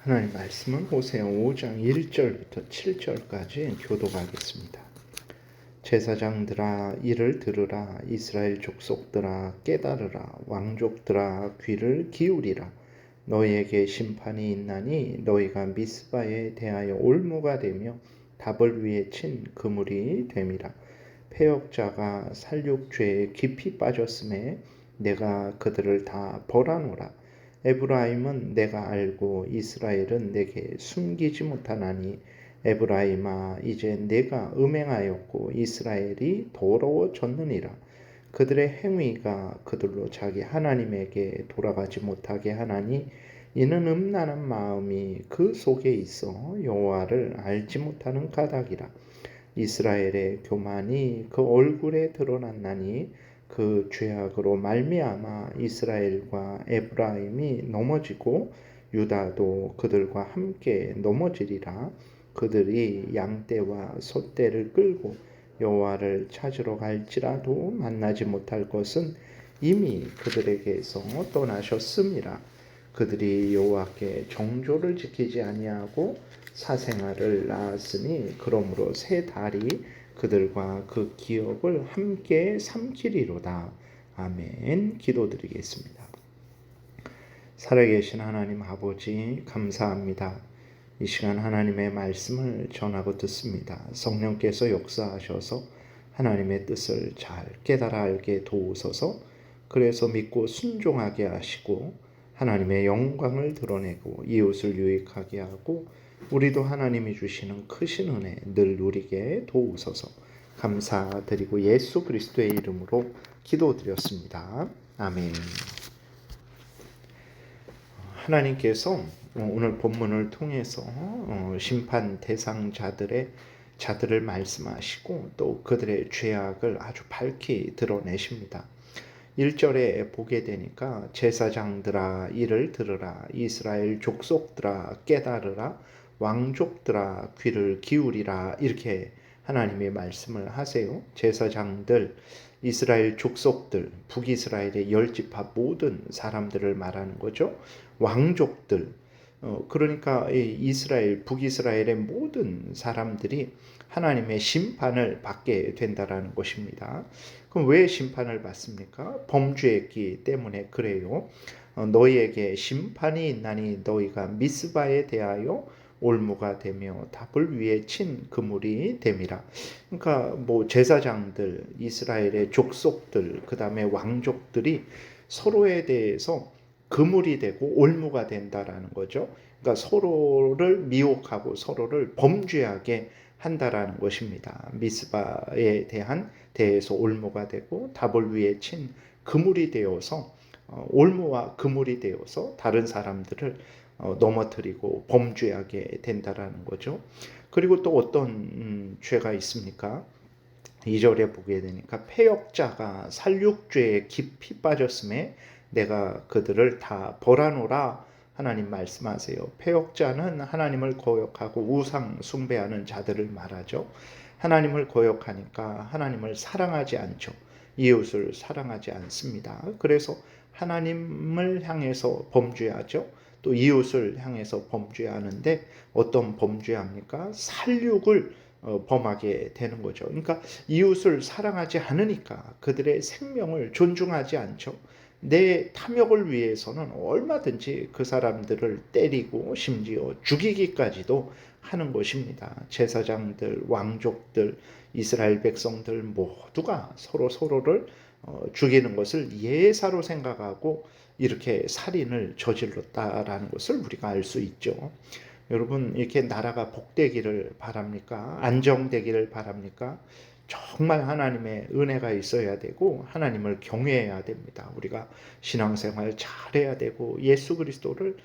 하나님 말씀은 호세아 5장 1절부터 7절까지 교독하겠습니다. 제사장들아 이를 들으라. 이스라엘 족속들아 깨달으라. 왕족들아 귀를 기울이라. 너희에게 심판이 있나니 너희가 미스바에 대하여 올무가 되며 답을 위해 친 그물이 됨이라. 패역자가 살육죄에 깊이 빠졌음에 내가 그들을 다 벌하노라. 에브라임은 내가 알고 이스라엘은 내게 숨기지 못하나니 에브라임아 이제 내가 음행하였고 이스라엘이 더러워졌느니라. 그들의 행위가 그들로 자기 하나님에게 돌아가지 못하게 하나니 이는 음란한 마음이 그 속에 있어 여호와를 알지 못하는 까닭이라. 이스라엘의 교만이 그 얼굴에 드러났나니 그 죄악으로 말미암아 이스라엘과 에브라임이 넘어지고 유다도 그들과 함께 넘어지리라. 그들이 양떼와 소떼를 끌고 여호와를 찾으러 갈지라도 만나지 못할 것은 이미 그들에게서 떠나셨음이라. 그들이 여호와께 정조를 지키지 아니하고 사생아를 낳았으니 그러므로 새 달이 그들과 그 기업을 함께 삼키리로다. 아멘. 기도드리겠습니다. 살아계신 하나님 아버지 감사합니다. 이 시간 하나님의 말씀을 전하고 듣습니다. 성령께서 역사하셔서 하나님의 뜻을 잘 깨달아 알게 도우소서. 그래서 믿고 순종하게 하시고 하나님의 영광을 드러내고 이웃을 유익하게 하고 우리도 하나님이 주시는 크신 은혜 늘 누리게 도우소서. 감사드리고 예수 그리스도의 이름으로 기도드렸습니다. 아멘. 하나님께서 오늘 본문을 통해서 심판 자들을 말씀하시고 또 그들의 죄악을 아주 밝히 드러내십니다. 1절에 보게 되니까 제사장들아 이를 들으라. 이스라엘 족속들아 깨달으라. 왕족들아 귀를 기울이라. 이렇게 하나님의 말씀을 하세요. 제사장들, 이스라엘 족속들, 북이스라엘의 10지파 모든 사람들을 말하는 거죠. 왕족들, 그러니까 이스라엘, 북이스라엘의 모든 사람들이 하나님의 심판을 받게 된다라는 것입니다. 그럼 왜 심판을 받습니까? 범죄했기 때문에 그래요. 너희에게 심판이 있나니 너희가 미스바에 대하여 올무가 되며 답을 위해 친 그물이 됨이라. 그러니까 제사장들, 이스라엘의 족속들, 그 다음에 왕족들이 서로에 대해서 그물이 되고 올무가 된다라는 거죠. 그러니까 서로를 미혹하고 서로를 범죄하게 한다라는 것입니다. 미스바에 대해서 올무가 되고 답을 위해 친 그물이 되어서 올무와 그물이 되어서 다른 사람들을 넘어뜨리고 범죄하게 된다라는 거죠. 그리고 또 어떤 죄가 있습니까? 2절에 보게 되니까 패역자가 살육죄에 깊이 빠졌음에 내가 그들을 다 벌하노라. 하나님 말씀하세요. 패역자는 하나님을 거역하고 우상 숭배하는 자들을 말하죠. 하나님을 거역하니까 하나님을 사랑하지 않죠. 이웃을 사랑하지 않습니다. 그래서 하나님을 향해서 범죄하죠. 또 이웃을 향해서 범죄하는데 어떤 범죄합니까? 살육을 범하게 되는 거죠. 그러니까 이웃을 사랑하지 않으니까 그들의 생명을 존중하지 않죠. 내 탐욕을 위해서는 얼마든지 그 사람들을 때리고 심지어 죽이기까지도 하는 것입니다. 제사장들, 왕족들, 이스라엘 백성들 모두가 서로를 죽이는 것을 예사로 생각하고 이렇게 살인을 저질렀다라는 것을 우리가 알 수 있죠. 여러분 이렇게 나라가 복되기를 바랍니까? 안정되기를 바랍니까? 정말 하나님의 은혜가 있어야 되고 하나님을 경외해야 됩니다. 우리가 신앙생활 잘해야 되고 예수 그리스도를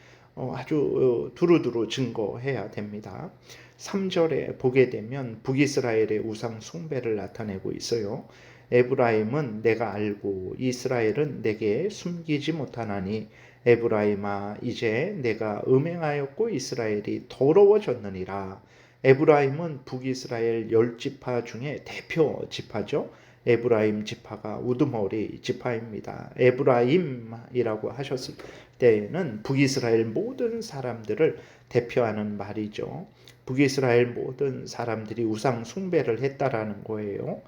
아주 두루두루 증거해야 됩니다. 3절에 보게 되면 북이스라엘의 우상 숭배를 나타내고 있어요. 에브라임은 내가 알고 이스라엘은 내게 숨기지 못하나니 에브라임아 이제 내가 음행하였고 이스라엘이 더러워졌느니라. 에브라임은 북이스라엘 10지파 중에 대표 지파죠. 에브라임 지파가 우두머리 지파입니다. 에브라임이라고 하셨을 때에는 북이스라엘 모든 사람들을 대표하는 말이죠. 북이스라엘 모든 사람들이 우상 숭배를 했다라는 거예요.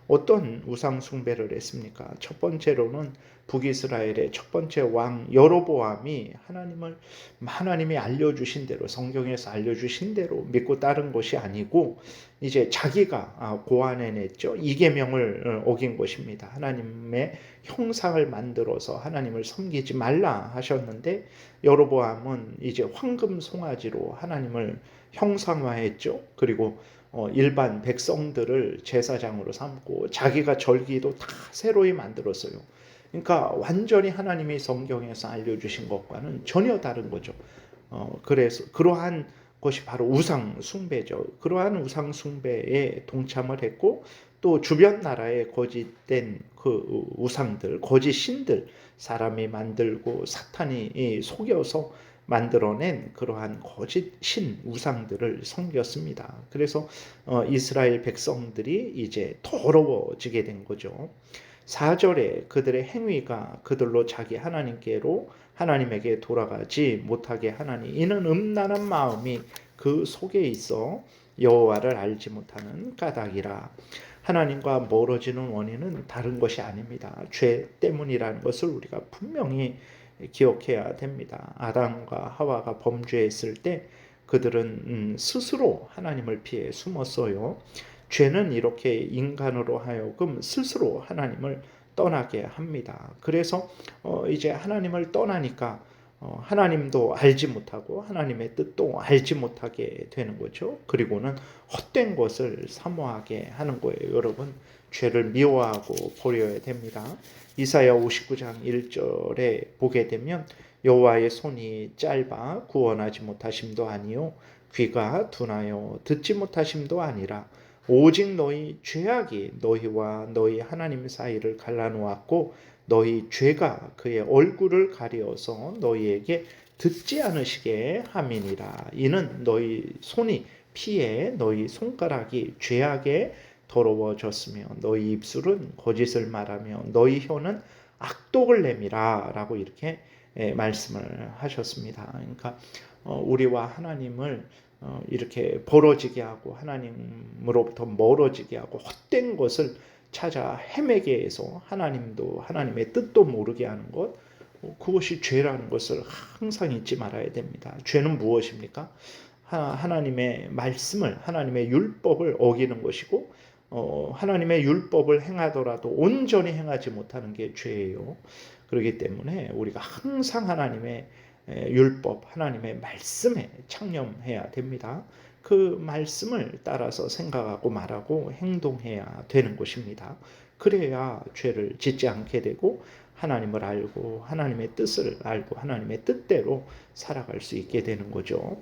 어떤 우상 숭배를 했습니까? 첫 번째로는 북이스라엘의 첫 번째 왕 여로보암이 하나님이 알려주신 대로, 성경에서 알려주신 대로 믿고 따른 것이 아니고 이제 자기가 고안해냈죠. 이계명을 어긴 것입니다. 하나님의 형상을 만들어서 하나님을 섬기지 말라 하셨는데 여로보암은 이제 황금 송아지로 하나님을 형상화했죠. 그리고 일반 백성들을 제사장으로 삼고 자기가 절기도 다 새로이 만들었어요. 그러니까 완전히 하나님이 성경에서 알려주신 것과는 전혀 다른 거죠. 그래서 그러한 것이 바로 우상 숭배죠. 그러한 우상 숭배에 동참을 했고 또 주변 나라의 거짓된 그 우상들, 거짓 신들, 사람이 만들고 사탄이 속여서 만들어낸 그러한 거짓 신 우상들을 섬겼습니다. 그래서 이스라엘 백성들이 이제 더러워지게 된 거죠. 4절에 그들의 행위가 그들로 자기 하나님에게 돌아가지 못하게 하나니 이는 음란한 마음이 그 속에 있어 여호와를 알지 못하는 까닭이라. 하나님과 멀어지는 원인은 다른 것이 아닙니다. 죄 때문이라는 것을 우리가 분명히 기억해야 됩니다. 아담과 하와가 범죄했을 때 그들은 스스로 하나님을 피해 숨었어요. 죄는 이렇게 인간으로 하여금 스스로 하나님을 떠나게 합니다. 그래서 이제 하나님을 떠나니까 하나님도 알지 못하고 하나님의 뜻도 알지 못하게 되는 거죠. 그리고는 헛된 것을 사모하게 하는 거예요. 여러분, 죄를 미워하고 버려야 됩니다. 이사야 59장 1절에 보게 되면 여호와의 손이 짧아 구원하지 못하심도 아니요 귀가 둔하여 듣지 못하심도 아니라 오직 너희 죄악이 너희와 너희 하나님 사이를 갈라놓았고 너희 죄가 그의 얼굴을 가리어서 너희에게 듣지 않으시게 함이니라. 이는 너희 손이 피해 너희 손가락이 죄악에 더러워졌으며 너희 입술은 거짓을 말하며 너희 혀는 악독을 내미라 라고 이렇게 말씀을 하셨습니다. 그러니까 우리와 하나님을 이렇게 벌어지게 하고 하나님으로부터 멀어지게 하고 헛된 것을 찾아 헤매게 해서 하나님도 하나님의 뜻도 모르게 하는 것, 그것이 죄라는 것을 항상 잊지 말아야 됩니다. 죄는 무엇입니까? 하나님의 말씀을, 하나님의 율법을 어기는 것이고 하나님의 율법을 행하더라도 온전히 행하지 못하는 게 죄예요. 그렇기 때문에 우리가 항상 하나님의 율법, 하나님의 말씀에 창념해야 됩니다. 그 말씀을 따라서 생각하고 말하고 행동해야 되는 것입니다. 그래야 죄를 짓지 않게 되고 하나님을 알고 하나님의 뜻을 알고 하나님의 뜻대로 살아갈 수 있게 되는 거죠.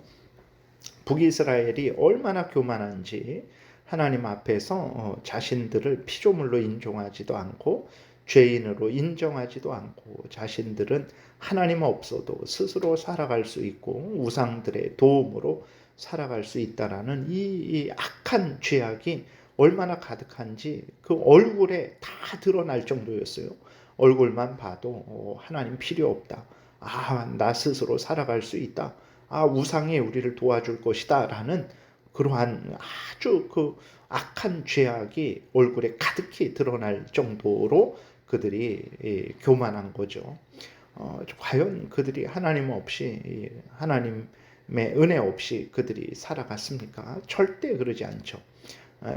북이스라엘이 얼마나 교만한지 하나님 앞에서 자신들을 피조물로 인정하지도 않고 죄인으로 인정하지도 않고 자신들은 하나님 없어도 스스로 살아갈 수 있고 우상들의 도움으로 살아갈 수 있다라는 이 악한 죄악이 얼마나 가득한지 그 얼굴에 다 드러날 정도였어요. 얼굴만 봐도 하나님 필요 없다. 나 스스로 살아갈 수 있다. 우상이 우리를 도와줄 것이다 라는 그러한 아주 그 악한 죄악이 얼굴에 가득히 드러날 정도로 그들이 교만한 거죠. 과연 그들이 하나님 없이 하나님의 은혜 없이 그들이 살아갔습니까? 절대 그러지 않죠.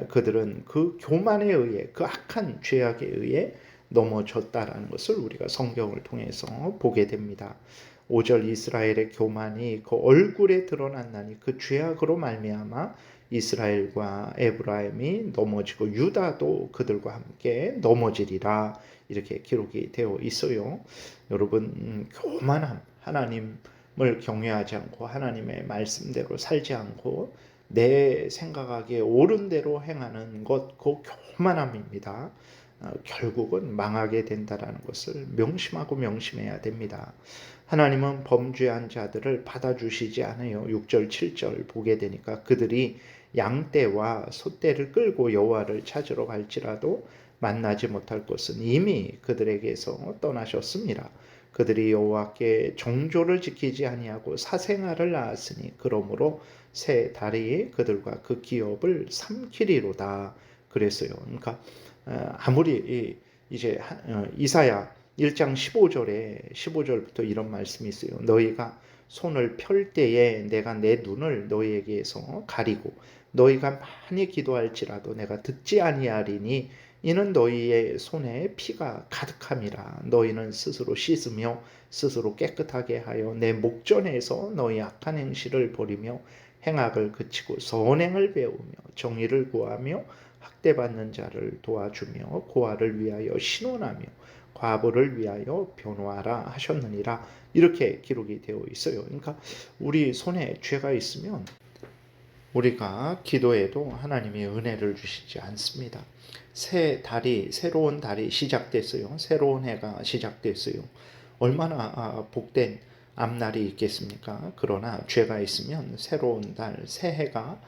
그들은 그 교만에 의해 그 악한 죄악에 의해 넘어졌다라는 것을 우리가 성경을 통해서 보게 됩니다. 5절 이스라엘의 교만이 그 얼굴에 드러났나니 그 죄악으로 말미암아 이스라엘과 에브라임이 넘어지고 유다도 그들과 함께 넘어지리라 이렇게 기록이 되어 있어요. 여러분 교만함, 하나님을 경외하지 않고 하나님의 말씀대로 살지 않고 내 생각하기에 옳은 대로 행하는 것, 그 교만함입니다. 결국은 망하게 된다라는 것을 명심하고 명심해야 됩니다. 하나님은 범죄한 자들을 받아주시지 않아요. 6절 7절 보게 되니까 그들이 양떼와 소떼를 끌고 여호와를 찾으러 갈지라도 만나지 못할 것은 이미 그들에게서 떠나셨습니다. 그들이 여호와께 정조를 지키지 아니하고 사생아를 낳았으니 그러므로 새 달이 그들과 그 기업을 삼키리로다 그랬어요. 그러니까 아무리 이제 이사야 1장 15절부터 이런 말씀이 있어요. 너희가 손을 펼 때에 내가 내 눈을 너희에게서 가리고 너희가 많이 기도할지라도 내가 듣지 아니하리니 이는 너희의 손에 피가 가득함이라. 너희는 스스로 씻으며 스스로 깨끗하게 하여 내 목전에서 너희 악한 행실을 버리며 행악을 그치고 선행을 배우며 정의를 구하며 학대받는 자를 도와주며 고아를 위하여 신원하며 과부를 위하여 변호하라 하셨느니라. 이렇게 기록이 되어 있어요. 그러니까 우리 손에 죄가 있으면 우리가 기도해도 하나님이 은혜를 주시지 않습니다. 새로운 달이 시작됐어요. 새로운 해가 시작됐어요. 얼마나 복된 앞날이 있겠습니까? 그러나 죄가 있으면 새로운 달, 새해가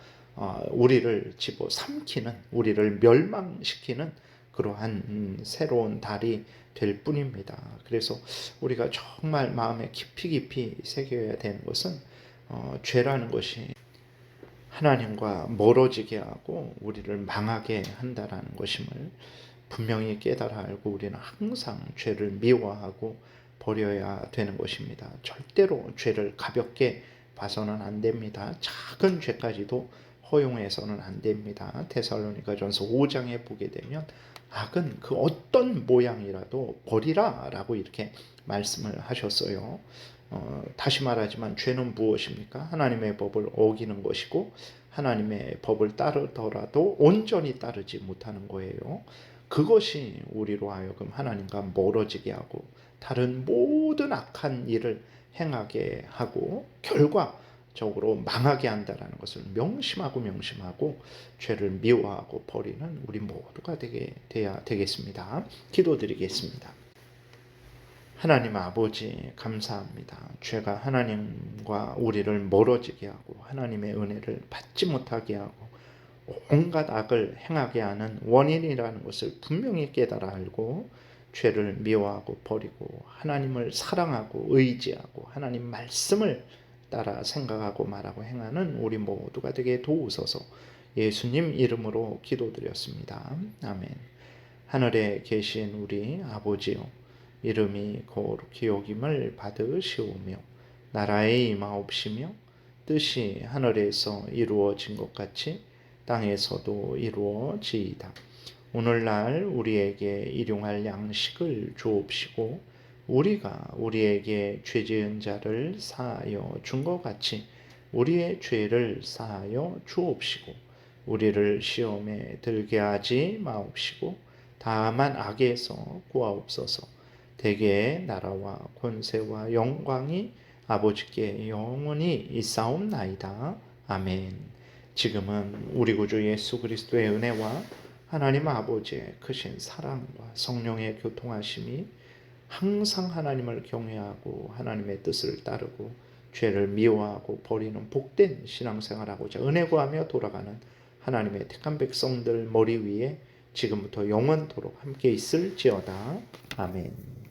우리를 집어삼키는, 우리를 멸망시키는 그러한 새로운 달이 될 뿐입니다. 그래서 우리가 정말 마음에 깊이 새겨야 되는 것은 죄라는 것이 하나님과 멀어지게 하고 우리를 망하게 한다라는 것임을 분명히 깨달아 알고 우리는 항상 죄를 미워하고 버려야 되는 것입니다. 절대로 죄를 가볍게 봐서는 안 됩니다. 작은 죄까지도 허용해서는 안 됩니다. 데살로니가전서 5장에 보게 되면 악은 그 어떤 모양이라도 버리라 라고 이렇게 말씀을 하셨어요. 다시 말하지만 죄는 무엇입니까? 하나님의 법을 어기는 것이고 하나님의 법을 따르더라도 온전히 따르지 못하는 거예요. 그것이 우리로 하여금 하나님과 멀어지게 하고 다른 모든 악한 일을 행하게 하고 결과적으로 망하게 한다는 것을 명심하고 죄를 미워하고 버리는 우리 모두가 돼야 되겠습니다. 기도드리겠습니다. 하나님 아버지 감사합니다. 죄가 하나님과 우리를 멀어지게 하고 하나님의 은혜를 받지 못하게 하고 온갖 악을 행하게 하는 원인이라는 것을 분명히 깨달아 알고 죄를 미워하고 버리고 하나님을 사랑하고 의지하고 하나님 말씀을 따라 생각하고 말하고 행하는 우리 모두가 되게 도우소서. 예수님 이름으로 기도드렸습니다. 아멘. 하늘에 계신 우리 아버지요, 이름이 거룩히 여김을 받으시오며 나라의 임하옵시며 뜻이 하늘에서 이루어진 것 같이 땅에서도 이루어지이다. 오늘날 우리에게 일용할 양식을 주옵시고 우리가 우리에게 죄지은 자를 사하여 준 것 같이 우리의 죄를 사하여 주옵시고 우리를 시험에 들게 하지 마옵시고 다만 악에서 구하옵소서. 대개의 나라와 권세와 영광이 아버지께 영원히 있사옵나이다. 아멘. 지금은 우리 구주 예수 그리스도의 은혜와 하나님 아버지의 크신 사랑과 성령의 교통하심이 항상 하나님을 경외하고 하나님의 뜻을 따르고 죄를 미워하고 버리는 복된 신앙생활하고자 은혜 구하며 돌아가는 하나님의 택한 백성들 머리 위에 지금부터 영원토록 함께 있을지어다. 아멘.